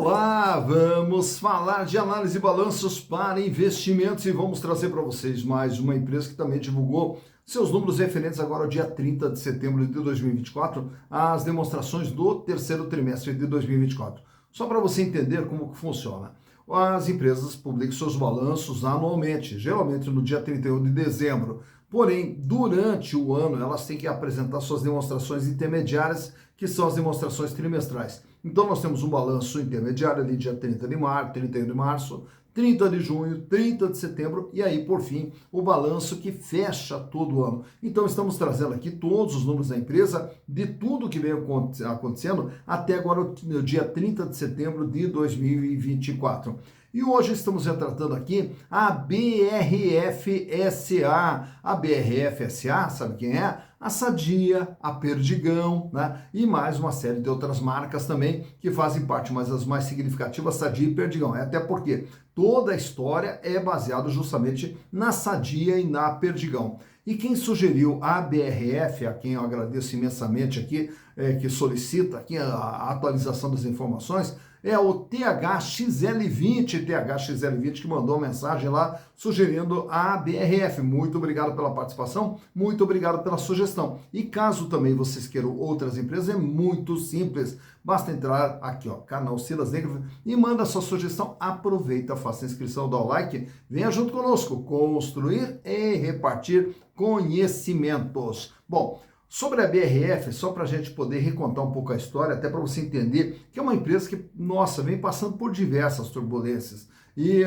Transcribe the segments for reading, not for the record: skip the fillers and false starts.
Olá, vamos falar de análise de balanços para investimentos e vamos trazer para vocês mais uma empresa que também divulgou seus números referentes agora ao dia 30 de setembro de 2024, as demonstrações do terceiro trimestre de 2024. Só para você entender como que funciona. As empresas publicam seus balanços anualmente, geralmente no dia 31 de dezembro. Porém, durante o ano, elas têm que apresentar suas demonstrações intermediárias, que são as demonstrações trimestrais. Então, nós temos um balanço intermediário ali dia 30 de março, 31 de março, 30 de junho, 30 de setembro e aí, por fim, o balanço que fecha todo o ano. Então, estamos trazendo aqui todos os números da empresa, de tudo que vem acontecendo até agora, o dia 30 de setembro de 2024. E hoje estamos retratando aqui a BRF-SA. A BRF-SA, sabe quem é? A Sadia, a Perdigão, né? E mais uma série de outras marcas também que fazem parte, mas as mais significativas, Sadia e Perdigão. Até porque toda a história é baseada justamente na Sadia e na Perdigão. E quem sugeriu a BRF, a quem eu agradeço imensamente aqui, que solicita aqui a atualização das informações, é o THXL20 que mandou uma mensagem lá sugerindo a BRF. Muito obrigado pela participação, muito obrigado pela sugestão. E caso também vocês queiram outras empresas, é muito simples. Basta entrar aqui, ó, canal Silas Negro e manda a sua sugestão. Aproveita, faça a inscrição, dá o like, venha junto conosco construir e repartir conhecimentos. Bom, sobre a BRF, só para a gente poder recontar um pouco a história, até para você entender que é uma empresa que, nossa, vem passando por diversas turbulências. E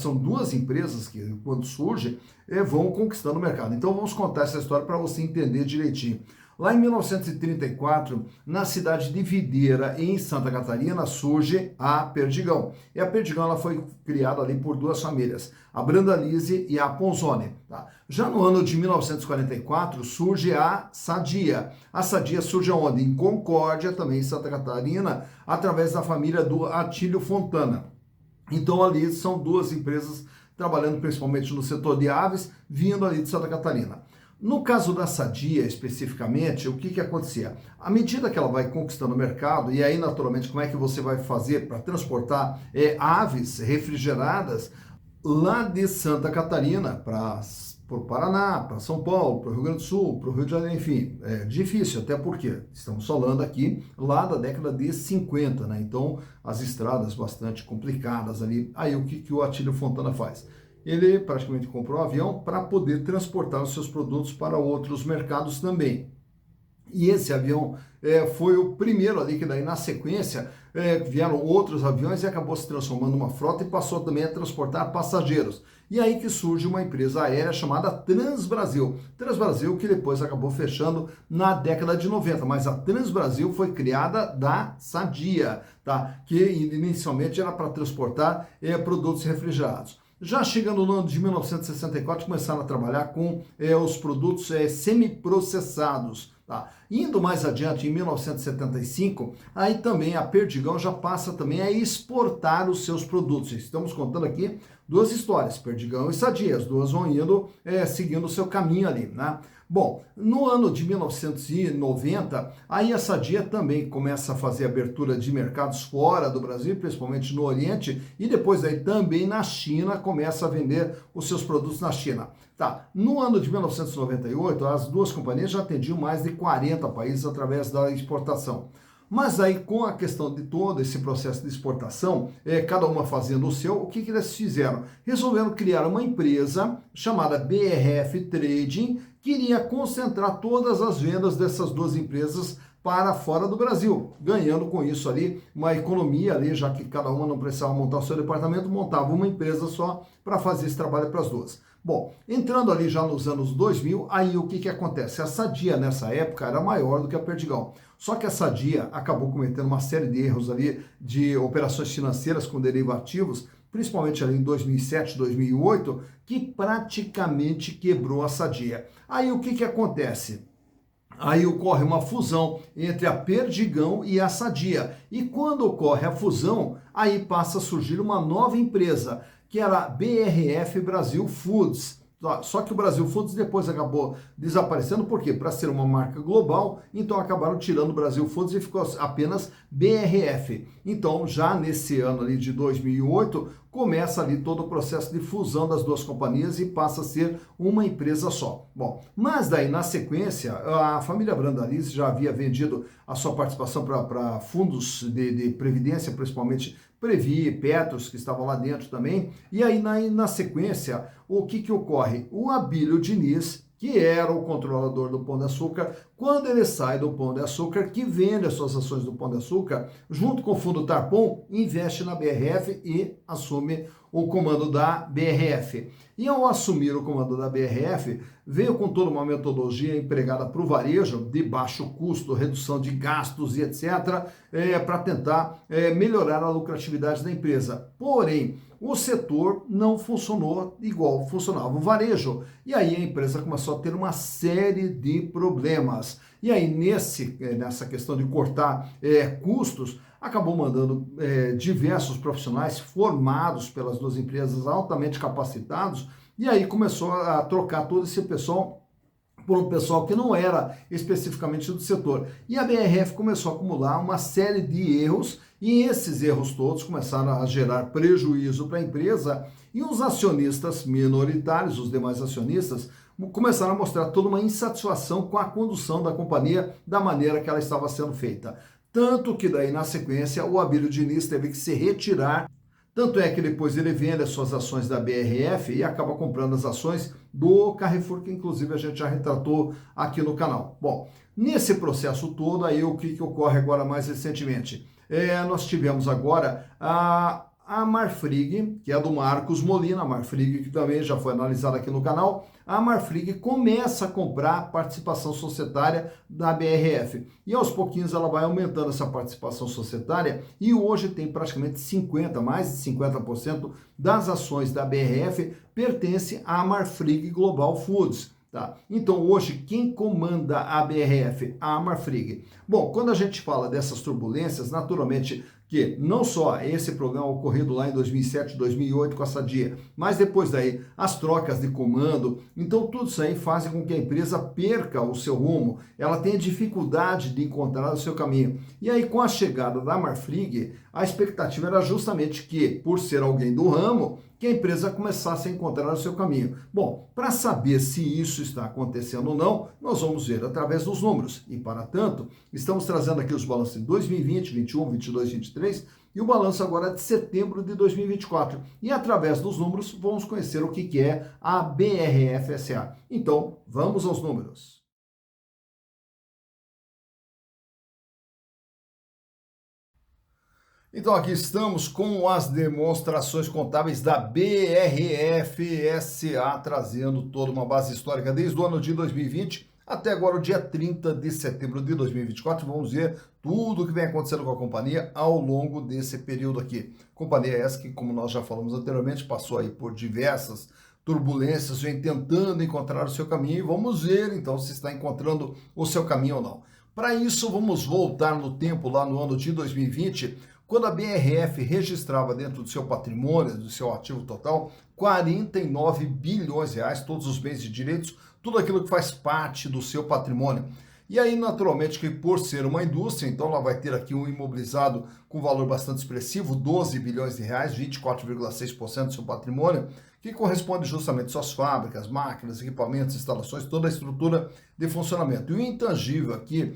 são duas empresas que, quando surgem, vão conquistando o mercado. Então vamos contar essa história para você entender direitinho. Lá em 1934, na cidade de Videira, em Santa Catarina, surge a Perdigão. E a Perdigão ela foi criada ali por duas famílias, a Brandalize e a Ponzone. Tá? Já no ano de 1944, surge a Sadia. A Sadia surge onde? Em Concórdia, também em Santa Catarina, através da família do Atílio Fontana. Então ali são duas empresas trabalhando principalmente no setor de aves, vindo ali de Santa Catarina. No caso da Sadia, especificamente, o que acontecia? À medida que ela vai conquistando o mercado, e aí, naturalmente, como é que você vai fazer para transportar aves refrigeradas lá de Santa Catarina para o Paraná, para São Paulo, para o Rio Grande do Sul, para o Rio de Janeiro, enfim, é difícil, até porque estamos falando aqui lá da década de 50, né? Então, as estradas bastante complicadas ali. Aí, o que o Atílio Fontana faz? Ele praticamente comprou um avião para poder transportar os seus produtos para outros mercados também. E esse avião foi o primeiro ali, que daí na sequência vieram outros aviões e acabou se transformando numa frota e passou também a transportar passageiros. E aí que surge uma empresa aérea chamada Transbrasil. Transbrasil que depois acabou fechando na década de 90, mas a Transbrasil foi criada da Sadia, tá? Que inicialmente era para transportar produtos refrigerados. Já chegando no ano de 1964, começaram a trabalhar com os produtos semiprocessados. Tá? Indo mais adiante, em 1975, aí também a Perdigão já passa também a exportar os seus produtos. Estamos contando aqui duas histórias, Perdigão e Sadia, as duas vão indo, seguindo o seu caminho ali, né? Bom, no ano de 1990, aí a Sadia também começa a fazer abertura de mercados fora do Brasil, principalmente no Oriente, e depois aí também na China, começa a vender os seus produtos na China. Tá, no ano de 1998, as duas companhias já atendiam mais de 40 países através da exportação. Mas aí, com a questão de todo esse processo de exportação, cada uma fazendo o seu, o que eles fizeram? Resolveram criar uma empresa chamada BRF Trading, que iria concentrar todas as vendas dessas duas empresas para fora do Brasil, ganhando com isso ali uma economia ali, já que cada uma não precisava montar o seu departamento, montava uma empresa só para fazer esse trabalho para as duas. Bom, entrando ali já nos anos 2000, aí o que acontece? A Sadia nessa época era maior do que a Perdigão. Só que a Sadia acabou cometendo uma série de erros ali de operações financeiras com derivativos, principalmente ali em 2007, 2008, que praticamente quebrou a Sadia. Aí o que acontece? Aí ocorre uma fusão entre a Perdigão e a Sadia. E quando ocorre a fusão, aí passa a surgir uma nova empresa, que era a BRF Brasil Foods. Só que o Brasil Foods depois acabou desaparecendo, por quê? Para ser uma marca global, então acabaram tirando o Brasil Foods e ficou apenas BRF. Então, já nesse ano ali de 2008, começa ali todo o processo de fusão das duas companhias e passa a ser uma empresa só. Bom, mas daí na sequência, a família Brandalize já havia vendido a sua participação para fundos de previdência, principalmente Previ, Petros, que estavam lá dentro também. E aí na sequência, o que ocorre? O Abílio Diniz, que era o controlador do Pão de Açúcar, quando ele sai do Pão de Açúcar, que vende as suas ações do Pão de Açúcar, junto com o fundo Tarpon, investe na BRF e assume o comando da BRF. E ao assumir o comando da BRF, veio com toda uma metodologia empregada para o varejo, de baixo custo, redução de gastos e etc., para tentar melhorar a lucratividade da empresa. Porém, o setor não funcionou igual funcionava o varejo. E aí a empresa começou a ter uma série de problemas. E aí, nessa questão de cortar custos, acabou mandando diversos profissionais formados pelas duas empresas, altamente capacitados, e aí começou a trocar todo esse pessoal por um pessoal que não era especificamente do setor. E a BRF começou a acumular uma série de erros, e esses erros todos começaram a gerar prejuízo para a empresa, e os acionistas minoritários, os demais acionistas, começaram a mostrar toda uma insatisfação com a condução da companhia da maneira que ela estava sendo feita. Tanto que daí, na sequência, o Abílio Diniz teve que se retirar. Tanto é que depois ele vende as suas ações da BRF e acaba comprando as ações do Carrefour, que inclusive a gente já retratou aqui no canal. Bom, nesse processo todo, aí o que ocorre agora mais recentemente? Nós tivemos agora a Marfrig, que é do Marcos Molina, a Marfrig que também já foi analisada aqui no canal. A Marfrig começa a comprar participação societária da BRF. E aos pouquinhos ela vai aumentando essa participação societária e hoje tem praticamente mais de 50% das ações da BRF pertence à Marfrig Global Foods. Tá? Então hoje quem comanda a BRF? A Marfrig. Bom, quando a gente fala dessas turbulências, naturalmente que não só esse problema ocorrido lá em 2007, 2008 com a Sadia, mas depois daí as trocas de comando, então tudo isso aí faz com que a empresa perca o seu rumo, ela tenha dificuldade de encontrar o seu caminho. E aí com a chegada da Marfrig, a expectativa era justamente que, por ser alguém do ramo, que a empresa começasse a encontrar o seu caminho. Bom, para saber se isso está acontecendo ou não, nós vamos ver através dos números. E, para tanto, estamos trazendo aqui os balanços de 2020, 21, 22, 23 e o balanço agora de setembro de 2024. E, através dos números, vamos conhecer o que é a BRF SA. Então, vamos aos números. Então aqui estamos com as demonstrações contábeis da BRF-SA, trazendo toda uma base histórica desde o ano de 2020 até agora o dia 30 de setembro de 2024. Vamos ver tudo o que vem acontecendo com a companhia ao longo desse período aqui. Companhia essa que, como nós já falamos anteriormente, passou aí por diversas turbulências, vem tentando encontrar o seu caminho, e vamos ver então se está encontrando o seu caminho ou não. Para isso, vamos voltar no tempo, lá no ano de 2020, quando a BRF registrava dentro do seu patrimônio, do seu ativo total, 49 bilhões de reais, todos os bens e direitos, tudo aquilo que faz parte do seu patrimônio. E aí, naturalmente, que por ser uma indústria, então ela vai ter aqui um imobilizado com valor bastante expressivo, 12 bilhões de reais, 24,6% do seu patrimônio, que corresponde justamente às suas fábricas, máquinas, equipamentos, instalações, toda a estrutura de funcionamento. E o intangível aqui,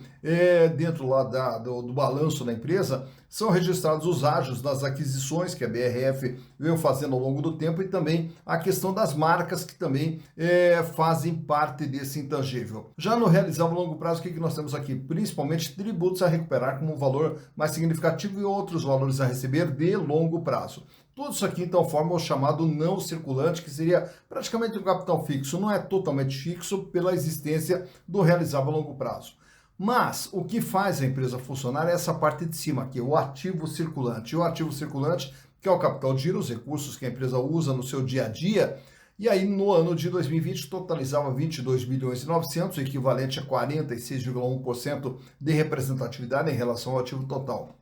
dentro lá do balanço da empresa, são registrados os ágios das aquisições que a BRF veio fazendo ao longo do tempo e também a questão das marcas que também fazem parte desse intangível. Já no realizável longo prazo, o que nós temos aqui? Principalmente tributos a recuperar como um valor mais significativo e outros valores a receber de longo prazo. Tudo isso aqui, então, forma o chamado não circulante, que seria praticamente um capital fixo. Não é totalmente fixo pela existência do realizável a longo prazo. Mas o que faz a empresa funcionar é essa parte de cima aqui, o ativo circulante. E o ativo circulante, que é o capital de giro, os recursos que a empresa usa no seu dia a dia. E aí, no ano de 2020, totalizava 22 bilhões e 900, o equivalente a 46,1% de representatividade em relação ao ativo total.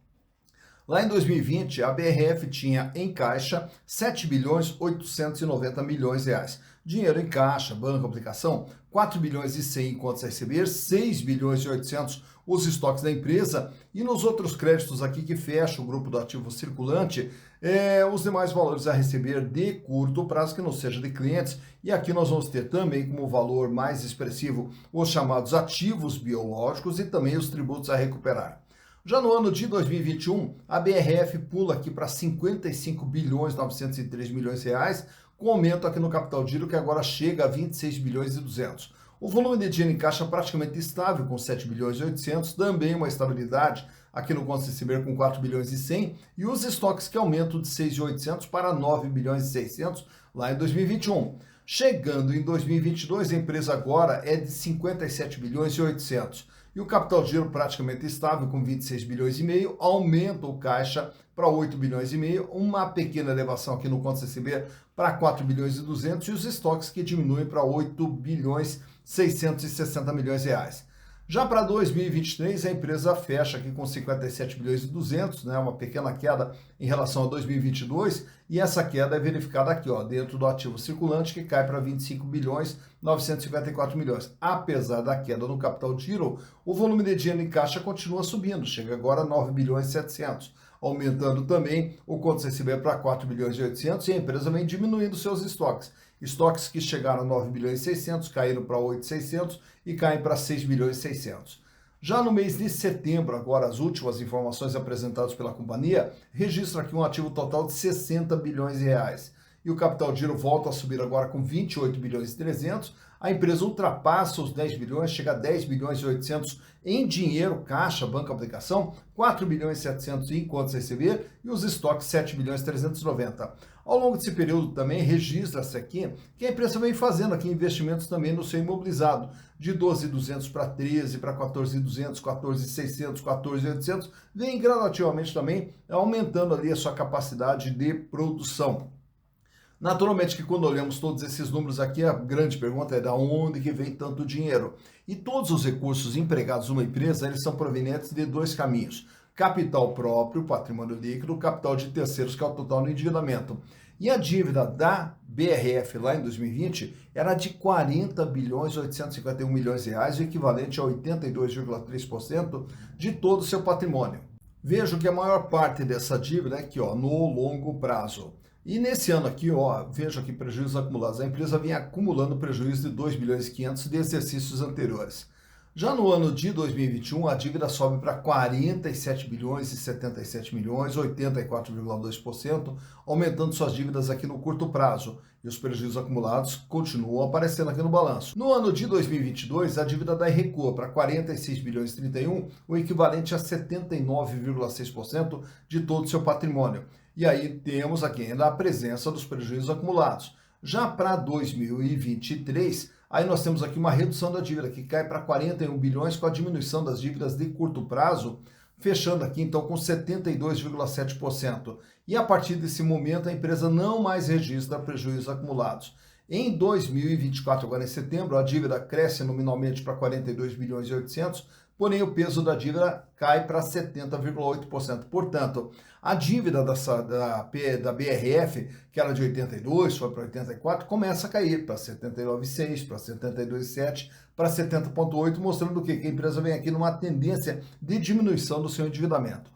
Lá em 2020, a BRF tinha em caixa 7 bilhões 890 milhões de reais. Dinheiro em caixa, banco, aplicação, 4 bilhões e 100 em contas a receber, 6 bilhões e 800 os estoques da empresa e nos outros créditos aqui que fecha o grupo do ativo circulante, os demais valores a receber de curto prazo que não seja de clientes. E aqui nós vamos ter também como valor mais expressivo os chamados ativos biológicos e também os tributos a recuperar. Já no ano de 2021, a BRF pula aqui para 55 bilhões 903 milhões de reais, com aumento aqui no capital de giro que agora chega a 26 bilhões e 200. O volume de dinheiro em caixa praticamente estável com 7 bilhões e 800, também uma estabilidade aqui no contas a receber com 4 bilhões e 100 e os estoques que aumentam de 6.800 para 9 bilhões e 600 lá em 2021. Chegando em 2022, a empresa agora é de 57 bilhões e 800. E o capital de giro praticamente estável com 26 bilhões e meio, aumenta o caixa para 8 bilhões e meio, uma pequena elevação aqui no contas a receber para 4 bilhões e 200 e os estoques que diminuem para 8 bilhões 660 milhões de reais. Já para 2023, a empresa fecha aqui com 57 bilhões e 200, né, uma pequena queda em relação a 2022, e essa queda é verificada aqui, ó, dentro do ativo circulante, que cai para 25 bilhões 954 milhões. Apesar da queda no capital de giro, o volume de dinheiro em caixa continua subindo, chega agora a 9 bilhões e 700, aumentando também o contas a receber para 4 bilhões e 800, e a empresa vem diminuindo seus estoques. Estoques que chegaram a 9 bilhões e 600, caíram para 8,600 e caem para 6 bilhões e 600. Já no mês de setembro, agora as últimas informações apresentadas pela companhia, registra aqui um ativo total de 60 bilhões de reais. E o capital de giro volta a subir agora com 28 bilhões e 300, a empresa ultrapassa os 10 bilhões, chega a 10 bilhões e 800 em dinheiro, caixa, banco, aplicação, 4 bilhões e 700 em contas a receber e os estoques 7 bilhões e 390. Ao longo desse período também registra-se aqui que a empresa vem fazendo aqui investimentos também no seu imobilizado, de 12.200 para 13, para 14.200, 14.600, 14.800, vem gradativamente também aumentando ali a sua capacidade de produção. Naturalmente que quando olhamos todos esses números aqui, a grande pergunta é de onde que vem tanto dinheiro? E todos os recursos empregados numa empresa, eles são provenientes de dois caminhos. Capital próprio, patrimônio líquido, capital de terceiros, que é o total do endividamento. E a dívida da BRF lá em 2020 era de 40 bilhões e 851 milhões de reais, o equivalente a 82,3% de todo o seu patrimônio. Vejo que a maior parte dessa dívida é aqui, ó, no longo prazo. E nesse ano aqui, ó, vejo aqui prejuízos acumulados. A empresa vem acumulando prejuízo de 2 bilhões e 500 de exercícios anteriores. Já no ano de 2021, a dívida sobe para 47 bilhões e 77 milhões, 84,2%, aumentando suas dívidas aqui no curto prazo. E os prejuízos acumulados continuam aparecendo aqui no balanço. No ano de 2022, a dívida daí recua para 46 bilhões e 31, o equivalente a 79,6% de todo o seu patrimônio. E aí temos aqui ainda a presença dos prejuízos acumulados. Já para 2023, aí nós temos aqui uma redução da dívida, que cai para 41 bilhões com a diminuição das dívidas de curto prazo, fechando aqui então com 72,7%. E a partir desse momento a empresa não mais registra prejuízos acumulados. Em 2024, agora em setembro, a dívida cresce nominalmente para 42 bilhões e 800, porém o peso da dívida cai para 70,8%. Portanto, a dívida da BRF, que era de 82, foi para 84, começa a cair para 79,6, para 72,7, para 70,8, mostrando que a empresa vem aqui numa tendência de diminuição do seu endividamento.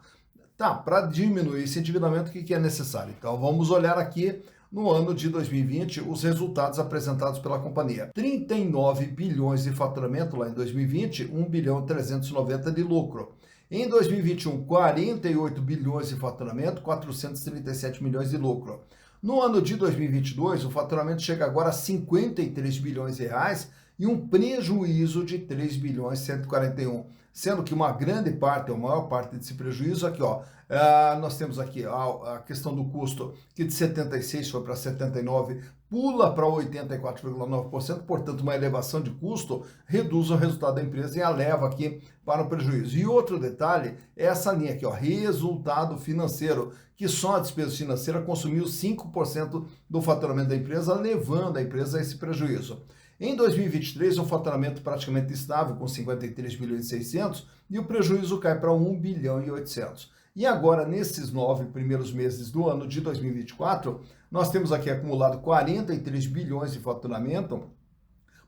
Tá, para diminuir esse endividamento, o que é necessário? Então, vamos olhar aqui no ano de 2020, os resultados apresentados pela companhia. 39 bilhões de faturamento lá em 2020, 1 bilhão 390 de lucro. Em 2021, 48 bilhões de faturamento, 437 milhões de lucro. No ano de 2022, o faturamento chega agora a 53 bilhões de reais e um prejuízo de 3 bilhões 141. Sendo que uma grande parte, a maior parte desse prejuízo aqui, ó, nós temos aqui a questão do custo, que de 76 foi para 79, pula para 84,9%, portanto uma elevação de custo reduz o resultado da empresa e a leva aqui para o prejuízo. E outro detalhe é essa linha aqui, ó, resultado financeiro, que só a despesa financeira consumiu 5% do faturamento da empresa, levando a empresa a esse prejuízo. Em 2023, o faturamento praticamente estável, com 53 bilhões e 600, e o prejuízo cai para 1 bilhão e 800. E agora, nesses 9 primeiros meses do ano de 2024, Nós temos aqui acumulado 43 bilhões de faturamento,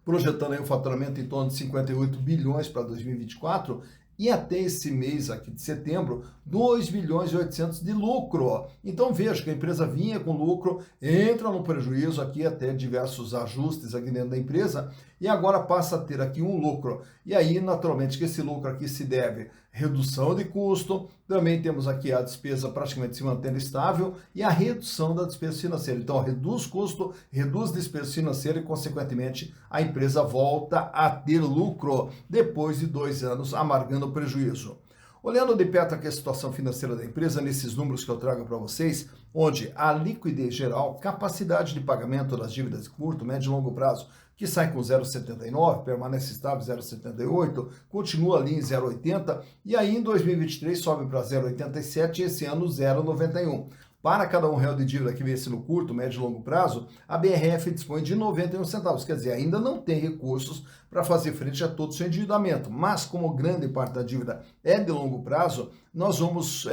projetando aí o faturamento em torno de 58 bilhões para 2024, e até esse mês aqui de setembro, 2 bilhões e 800 de lucro. Então veja que a empresa vinha com lucro, entra no prejuízo aqui, até diversos ajustes aqui dentro da empresa, e agora passa a ter aqui um lucro. E aí, naturalmente, que esse lucro aqui se deve à redução de custo, também temos aqui a despesa praticamente se mantendo estável e a redução da despesa financeira. Então, reduz custo, reduz despesa financeira e, consequentemente, a empresa volta a ter lucro depois de 2 anos amargando o prejuízo. Olhando de perto aqui a situação financeira da empresa, nesses números que eu trago para vocês, onde a liquidez geral, capacidade de pagamento das dívidas de curto, médio e longo prazo, que sai com 0,79, permanece estável 0,78, continua ali em 0,80, e aí em 2023 sobe para 0,87 e esse ano 0,91. Para cada R$1 de dívida que vence no curto, médio e longo prazo, a BRF dispõe de 91 centavos, quer dizer, ainda não tem recursos para fazer frente a todo o seu endividamento, mas como grande parte da dívida é de longo prazo, nós vamos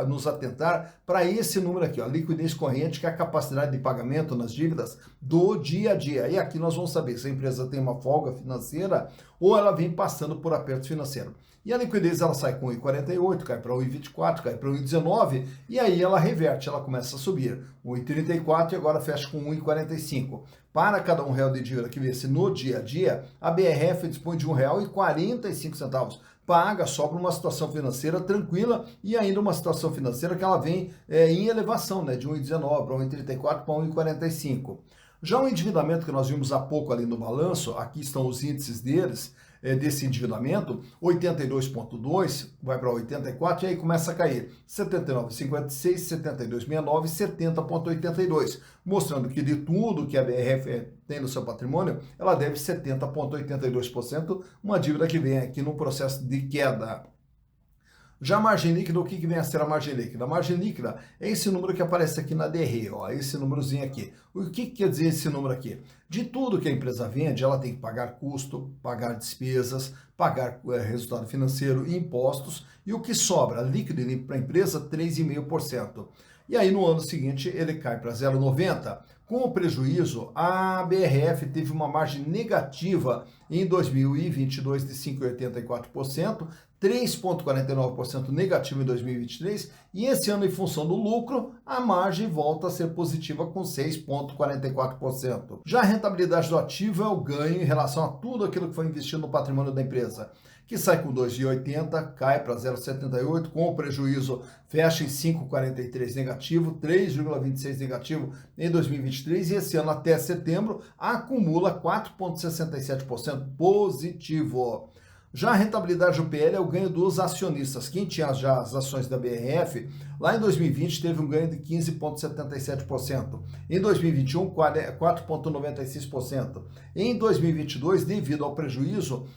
nos atentar para esse número aqui, ó, liquidez corrente, que é a capacidade de pagamento nas dívidas do dia a dia. E aqui nós vamos saber se a empresa tem uma folga financeira ou ela vem passando por aperto financeiro. E a liquidez ela sai com 1,48, cai para 1,24, cai para 1,19 e aí ela reverte, ela começa a subir. 1,34 e agora fecha com 1,45. Para cada R$1 de dívida que vence no dia a dia, a BRF dispõe de R$1,45. Paga só para uma situação financeira tranquila e ainda uma situação financeira que ela vem em elevação, né, de 1,19 para 1,34 para 1,45. Já o endividamento que nós vimos há pouco ali no balanço, aqui estão os índices deles, desse endividamento, 82,2 vai para 84 e aí começa a cair 79,56, 72,69 e 70,82, mostrando que de tudo que a BRF tem no seu patrimônio, ela deve 70,82%, uma dívida que vem aqui no processo de queda. Já a margem líquida, o que vem a ser a margem líquida? A margem líquida é esse número que aparece aqui na DRE, ó, esse númerozinho aqui. O que quer dizer esse número aqui? De tudo que a empresa vende, ela tem que pagar custo, pagar despesas, pagar resultado financeiro, impostos, e o que sobra, líquido para a empresa, 3,5%. E aí no ano seguinte ele cai para 0,90%. Com o prejuízo, a BRF teve uma margem negativa em 2022 de 5,84%, 3,49% negativo em 2023, e esse ano, em função do lucro, a margem volta a ser positiva com 6,44%. Já a rentabilidade do ativo é o ganho em relação a tudo aquilo que foi investido no patrimônio da empresa, que sai com 2,80, cai para 0,78, com o prejuízo fecha em 5,43 negativo, 3,26 negativo em 2023, e esse ano até setembro acumula 4,67% positivo. Já a rentabilidade do PL é o ganho dos acionistas. Quem tinha já as ações da BRF, lá em 2020 teve um ganho de 15,77%. Em 2021, 4,96%. Em 2022, devido ao prejuízo,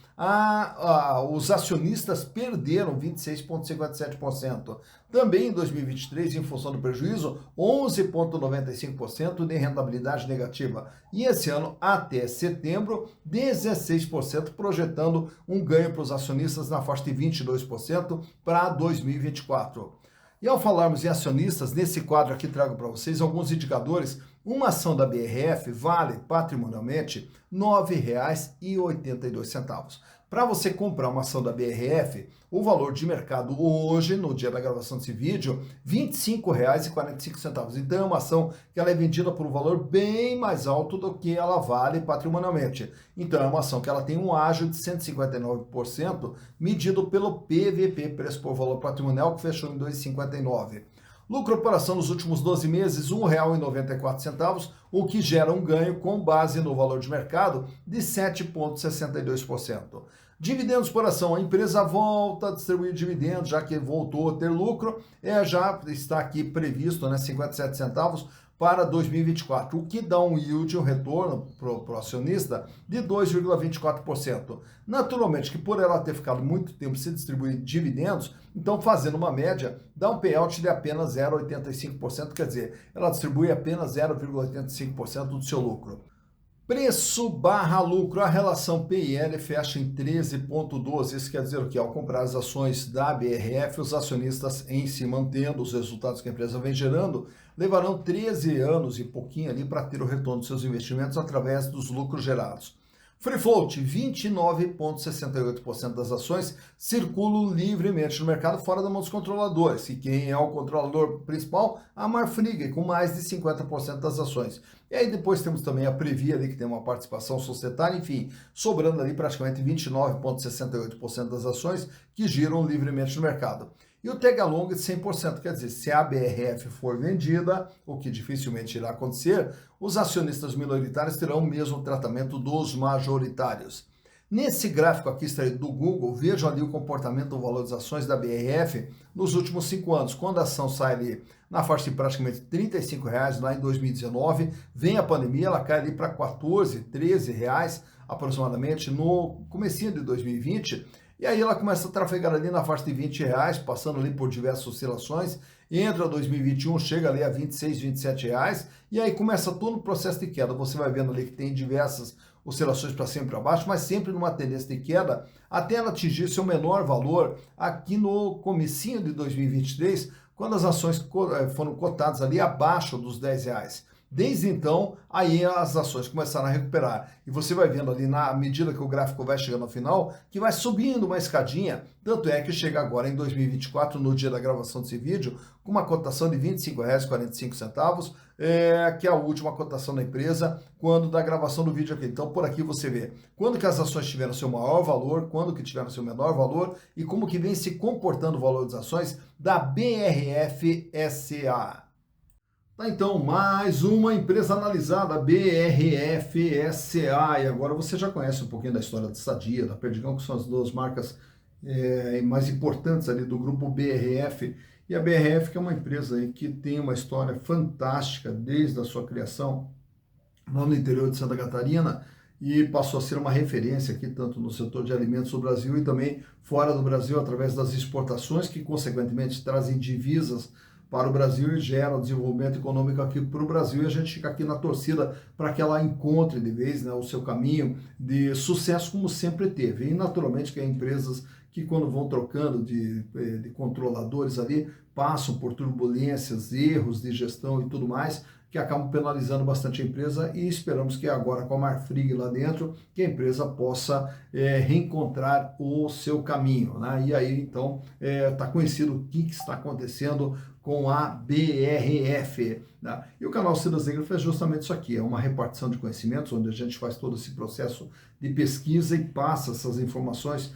os acionistas perderam 26,57%. Também em 2023, em função do prejuízo, 11,95% de rentabilidade negativa. E esse ano, até setembro, 16%, projetando um ganho para os acionistas na faixa de 22% para 2024. E ao falarmos em acionistas, nesse quadro aqui trago para vocês alguns indicadores. Uma ação da BRF vale patrimonialmente R$ 9,82. Para você comprar uma ação da BRF, o valor de mercado hoje, no dia da gravação desse vídeo, R$ 25,45. Então é uma ação que ela é vendida por um valor bem mais alto do que ela vale patrimonialmente. Então é uma ação que ela tem um ágio de 159%, medido pelo PVP, preço por valor patrimonial, que fechou em R$ 2,59. Lucro operação nos últimos 12 meses, R$ 1,94, o que gera um ganho com base no valor de mercado de 7,62%. Dividendos por ação, a empresa volta a distribuir dividendos, já que voltou a ter lucro, já está aqui previsto, né, 57 centavos para 2024, o que dá um yield, um retorno para o acionista de 2,24%. Naturalmente que por ela ter ficado muito tempo sem distribuir dividendos, então fazendo uma média, dá um payout de apenas 0,85%, quer dizer, ela distribui apenas 0,85% do seu lucro. Preço barra lucro, a relação P e L fecha em 13,12. Isso quer dizer o quê? Ao comprar as ações da BRF, os acionistas, em se mantendo os resultados que a empresa vem gerando, levarão 13 anos e pouquinho ali para ter o retorno dos seus investimentos através dos lucros gerados. Free float, 29,68% das ações circulam livremente no mercado fora da mão dos controladores. E quem é o controlador principal? A Marfrig, com mais de 50% das ações. E aí depois temos também a Previ ali, que tem uma participação societária, enfim, sobrando ali praticamente 29,68% das ações que giram livremente no mercado. E o tag along de 100%, quer dizer, se a BRF for vendida, o que dificilmente irá acontecer, os acionistas minoritários terão o mesmo tratamento dos majoritários. Nesse gráfico aqui extraído do Google, vejo ali o comportamento do valor das ações da BRF nos últimos 5 anos. Quando a ação sai ali na faixa de praticamente R$ 35 lá em 2019, vem a pandemia, ela cai ali para R$ 14, R$ 13 aproximadamente no comecinho de 2020. E aí ela começa a trafegar ali na faixa de R$ 20, passando ali por diversas oscilações, entra 2021, chega ali a R$ 26, R$ 27, e aí começa todo o processo de queda. Você vai vendo ali que tem diversas oscilações para cima e para baixo, mas sempre numa tendência de queda, até ela atingir seu menor valor aqui no comecinho de 2023, quando as ações foram cotadas ali abaixo dos R$ 10. Desde então, aí as ações começaram a recuperar. E você vai vendo ali, na medida que o gráfico vai chegando ao final, que vai subindo uma escadinha. Tanto é que chega agora em 2024, no dia da gravação desse vídeo, com uma cotação de R$ 25,45, que é a última cotação da empresa, quando da gravação do vídeo aqui. Então, por aqui você vê quando que as ações tiveram seu maior valor, quando que tiveram seu menor valor e como que vem se comportando o valor das ações da BRF-SA. Tá, então, mais uma empresa analisada, BRF-SA, e agora você já conhece um pouquinho da história da Sadia, da Perdigão, que são as duas marcas mais importantes ali do grupo BRF, e a BRF que é uma empresa aí que tem uma história fantástica desde a sua criação lá no interior de Santa Catarina, e passou a ser uma referência aqui, tanto no setor de alimentos do Brasil e também fora do Brasil, através das exportações, que consequentemente trazem divisas para o Brasil e gera o desenvolvimento econômico aqui para o Brasil, e a gente fica aqui na torcida para que ela encontre de vez, né, o seu caminho de sucesso como sempre teve. E naturalmente que há empresas que quando vão trocando de controladores ali, passam por turbulências, erros de gestão e tudo mais, que acabam penalizando bastante a empresa, e esperamos que agora com a Marfrig lá dentro, que a empresa possa reencontrar o seu caminho, né? E aí então está conhecido o que está acontecendo com a BRF. Né? E o canal Silas Negro fez justamente isso aqui, é uma repartição de conhecimentos, onde a gente faz todo esse processo de pesquisa e passa essas informações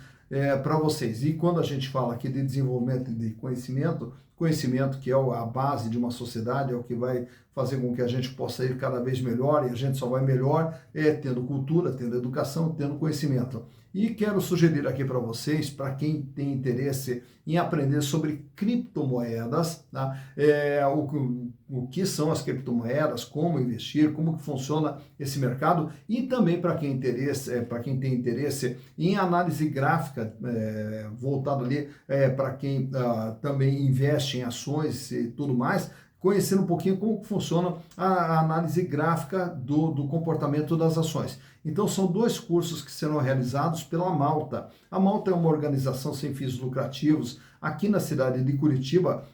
para vocês. E quando a gente fala aqui de desenvolvimento de conhecimento, conhecimento que é a base de uma sociedade, é o que vai fazer com que a gente possa ir cada vez melhor, e a gente só vai melhor tendo cultura, tendo educação, tendo conhecimento. E quero sugerir aqui para vocês, para quem tem interesse em aprender sobre criptomoedas, tá? O que são as criptomoedas, como investir, como que funciona esse mercado, e também para quem tem interesse em análise gráfica, voltado ali para quem também investe em ações e tudo mais, conhecer um pouquinho como funciona a análise gráfica do comportamento das ações. Então são 2 cursos que serão realizados pela Malta. A Malta é uma organização sem fins lucrativos aqui na cidade de Curitiba,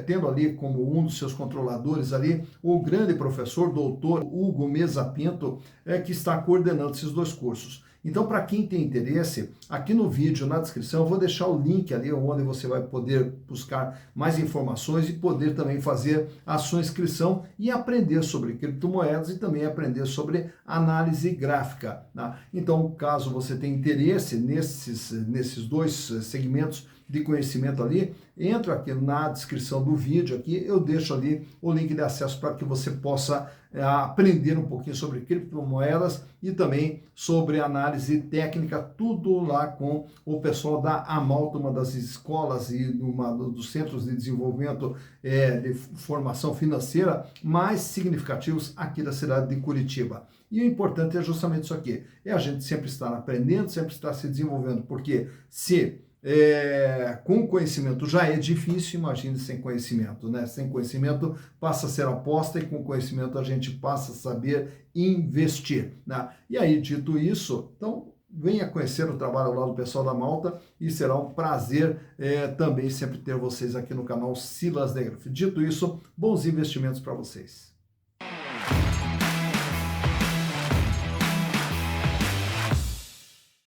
tendo ali como um dos seus controladores ali o grande professor, doutor Hugo Meza Pinto, que está coordenando esses 2 cursos. Então, para quem tem interesse, aqui no vídeo, na descrição, eu vou deixar o link ali onde você vai poder buscar mais informações e poder também fazer a sua inscrição e aprender sobre criptomoedas e também aprender sobre análise gráfica. Tá? Então, caso você tenha interesse nesses 2 segmentos de conhecimento ali, entra aqui na descrição do vídeo aqui, eu deixo ali o link de acesso para que você possa aprender um pouquinho sobre criptomoedas e também sobre análise técnica, tudo lá com o pessoal da Amalta, uma das escolas e dos centros de desenvolvimento de formação financeira mais significativos aqui da cidade de Curitiba. E o importante é justamente isso aqui, a gente sempre estar aprendendo, sempre estar se desenvolvendo, porque se Com conhecimento já é difícil, imagine sem conhecimento, né? Sem conhecimento passa a ser aposta e com conhecimento a gente passa a saber investir, né? E aí, dito isso, então venha conhecer o trabalho lá do pessoal da Malta e será um prazer também sempre ter vocês aqui no canal Silas Negrão. Dito isso, bons investimentos para vocês.